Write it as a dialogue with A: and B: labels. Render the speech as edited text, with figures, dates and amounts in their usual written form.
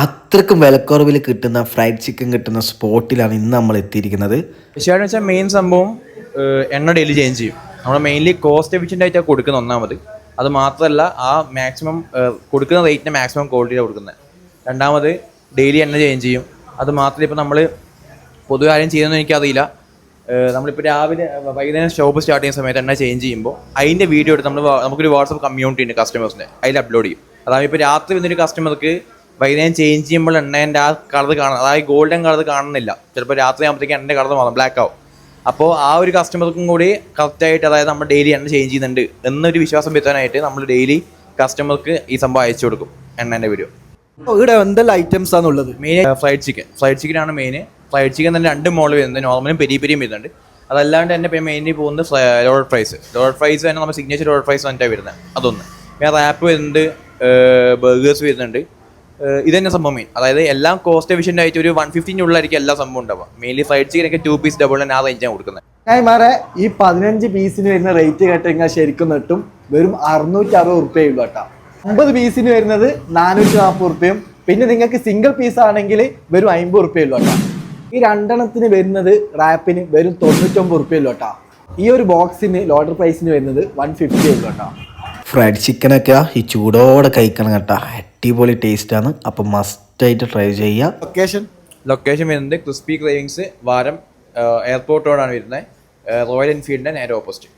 A: അത്രക്കും വിലക്കുറവിൽ കിട്ടുന്ന ഫ്രൈഡ് ചിക്കൻ കിട്ടുന്ന സ്പോട്ടിലാണ് ഇന്ന് നമ്മൾ എത്തിയിരിക്കുന്നത്.
B: വിഷയമെന്ന് വെച്ചാൽ മെയിൻ സംഭവം എണ്ണ ഡെയിലി ചേഞ്ച് ചെയ്യും. നമ്മൾ മെയിൻലി കോസ്റ്റ് എഫിഷ്യൻ്റ് ആയിട്ടാണ് കൊടുക്കുന്നത് ഒന്നാമത്. അത് മാത്രമല്ല ആ മാക്സിമം കൊടുക്കുന്ന റേറ്റിന് മാക്സിമം ക്വാളിറ്റിയാണ് കൊടുക്കുന്നത്. രണ്ടാമത് ഡെയിലി എണ്ണ ചേഞ്ച് ചെയ്യും. അത് മാത്രമല്ല ഇപ്പോൾ നമ്മൾ പൊതുവെ ആരും ചെയ്യുന്നതെന്ന് എനിക്കറിയില്ല. നമ്മളിപ്പോൾ രാവിലെ വൈകുന്നേരം ഷോപ്പ് സ്റ്റാർട്ട് ചെയ്യുന്ന സമയത്ത് എണ്ണ ചേഞ്ച് ചെയ്യുമ്പോൾ അതിൻ്റെ വീഡിയോ എടുത്ത് നമുക്കൊരു വാട്സപ്പ് കമ്മ്യൂണിറ്റി ഉണ്ട് കസ്റ്റമേഴ്സിൻ്റെ, അതിൽ അപ്ലോഡ് ചെയ്യും. അതായത് ഇപ്പോൾ രാത്രി വന്നൊരു കസ്റ്റമർക്ക് വൈകുന്നേരം ചേഞ്ച് ചെയ്യുമ്പോൾ എണ്ണേൻ്റെ ആ കളർ കാണാം, അതായത് ഗോൾഡൻ കളർ കാണുന്നില്ല. ചിലപ്പോൾ രാത്രി ആകുമ്പോഴത്തേക്ക് എണ്ണ കളർ മാറും, ബ്ലാക്ക് ആവും. അപ്പോൾ ആ ഒരു കസ്റ്റമർക്കും കൂടി കറക്റ്റായിട്ട്, അതായത് നമ്മൾ ഡെയിലി എണ്ണ ചേഞ്ച് ചെയ്യുന്നുണ്ട് എന്നൊരു വിശ്വാസം വരുത്താനായിട്ട് നമ്മൾ ഡെയിലി കസ്റ്റമർക്ക് ഈ സംഭവം അയച്ചു കൊടുക്കും, എണ്ണേൻ്റെ വീഡിയോ.
C: ഇവിടെ എന്തെല്ലാം ഐറ്റംസ് ആണുള്ളത്?
B: മെയിൻ ഫ്രൈഡ് ചിക്കനാണ് മെയിൻ. ഫ്രൈഡ് ചിക്കൻ തന്നെ 2 മോഡൽ വരുന്നുണ്ട്, നോർമലും പെരിയും വരുന്നുണ്ട്. അതല്ലാണ്ട് തന്നെ ഇപ്പോൾ മെയിൻലി പോകുന്നത് ലോഡഡ് ഫ്രൈസ് തന്നെ നമ്മൾ സിഗ്നേച്ചർ ലോഡഡ് ഫ്രൈസ് വന്നിട്ടാണ് വരുന്നത്. അതൊന്ന് പിന്നെ റാപ്പ് വരുന്നുണ്ട്, ബർഗേഴ്സ് വരുന്നുണ്ട്. ഇത് തന്നെ സംഭവം മെയിൻ. അതായത് എല്ലാം കോസ്റ്റ് എഫിഷ്യൻ്റ് ആയിട്ട് ഒരു 150-നുള്ളിലായിരിക്കും എല്ലാ സംഭവം ഉണ്ടാവുക. മെയിൻലി ഫ്രൈഡ് ചിക്കനൊക്കെ 2 പീസ് ഡബിൾ തന്നെ ആ റേഞ്ചാണ് കൊടുക്കുന്നത്.
C: മാറെ ഈ 15 പീസിന് വരുന്ന റേറ്റ് കേട്ടെങ്കിൽ ശരിക്കും നെട്ടും വെറും 660 ഉറുപ്പ്യുള്ളൂ കേട്ടോ. 50 പീസിന് വരുന്നത് 440 ഉറുപ്പ്യയും, പിന്നെ നിങ്ങൾക്ക് സിംഗിൾ പീസ് ആണെങ്കിൽ വെറും 50 ഉറുപ്പ്യുള്ളൂ കേട്ടോ. ഈ 2 വരുന്നത് റാപ്പിന് വെറും 99 ഉറുപ്പ്യുള്ളൂ കേട്ടോ. ഈ ഒരു ബോക്സിന് ലോഡർ പ്രൈസിന് വരുന്നത് 150 ഉള്ളൂ കേട്ടോ.
A: ഫ്രൈഡ് ചിക്കനൊക്കെ ഈ ചൂടോടെ കഴിക്കണം കേട്ടോ, അടിപൊളി ടേസ്റ്റാണ്. അപ്പം മസ്റ്റായിട്ട് ട്രൈ ചെയ്യുക.
B: ലൊക്കേഷൻ വരുന്നത് ക്രിസ്പി ക്രേവിങ്സ്, വാരം എയർപോർട്ട് റോഡാണ് വരുന്നത്. റോയൽ എൻഫീൽഡിൻ്റെ നേരെ ഓപ്പോസിറ്റ്.